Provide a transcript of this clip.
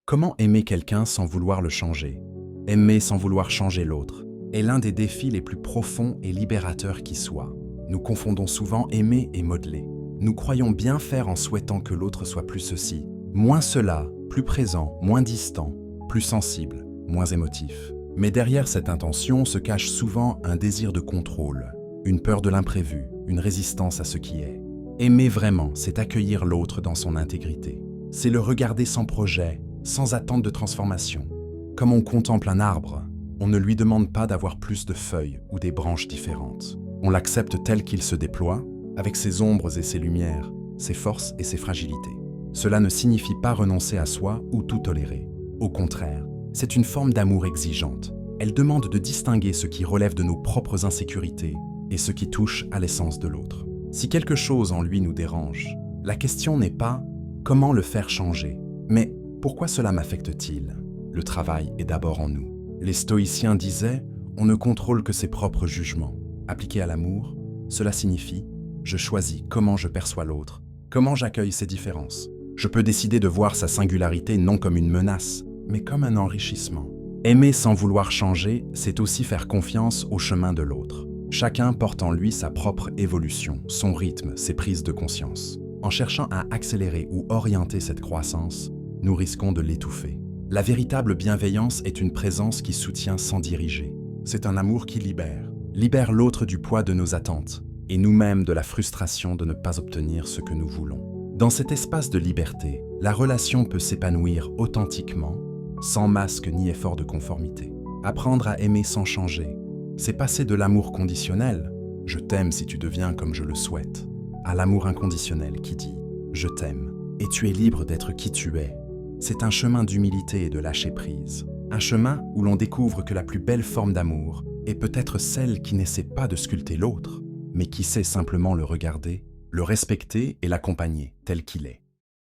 Comment aimer quelqu'un sans vouloir le changer? Aimer sans vouloir changer l'autre est l'un des défis les plus profonds et libérateurs qui soient. Nous confondons souvent aimer et modeler. Nous croyons bien faire en souhaitant que l'autre soit plus ceci, moins cela, plus présent, moins distant, plus sensible, moins émotif. Mais derrière cette intention se cache souvent un désir de contrôle, une peur de l'imprévu, une résistance à ce qui est. Aimer vraiment, c'est accueillir l'autre dans son intégrité. C'est le regarder sans projet, sans attente de transformation. Comme on contemple un arbre, on ne lui demande pas d'avoir plus de feuilles ou des branches différentes. On l'accepte tel qu'il se déploie, avec ses ombres et ses lumières, ses forces et ses fragilités. Cela ne signifie pas renoncer à soi ou tout tolérer. Au contraire, c'est une forme d'amour exigeante. Elle demande de distinguer ce qui relève de nos propres insécurités et ce qui touche à l'essence de l'autre. Si quelque chose en lui nous dérange, la question n'est pas « comment le faire changer ?» mais « pourquoi cela m'affecte-t-il ?» Le travail est d'abord en nous. Les stoïciens disaient « on ne contrôle que ses propres jugements ». Appliqué à l'amour, cela signifie « je choisis comment je perçois l'autre, comment j'accueille ses différences. Je peux décider de voir sa singularité non comme une menace, mais comme un enrichissement. » Aimer sans vouloir changer, c'est aussi faire confiance au chemin de l'autre. Chacun porte en lui sa propre évolution, son rythme, ses prises de conscience. En cherchant à accélérer ou orienter cette croissance, nous risquons de l'étouffer. La véritable bienveillance est une présence qui soutient sans diriger. C'est un amour qui libère l'autre du poids de nos attentes, et nous-mêmes de la frustration de ne pas obtenir ce que nous voulons. Dans cet espace de liberté, la relation peut s'épanouir authentiquement, sans masque ni effort de conformité. Apprendre à aimer sans changer, c'est passer de l'amour conditionnel, « je t'aime si tu deviens comme je le souhaite », à l'amour inconditionnel qui dit « je t'aime et tu es libre d'être qui tu es ». C'est un chemin d'humilité et de lâcher prise. Un chemin où l'on découvre que la plus belle forme d'amour est peut-être celle qui n'essaie pas de sculpter l'autre, mais qui sait simplement le regarder, le respecter et l'accompagner tel qu'il est.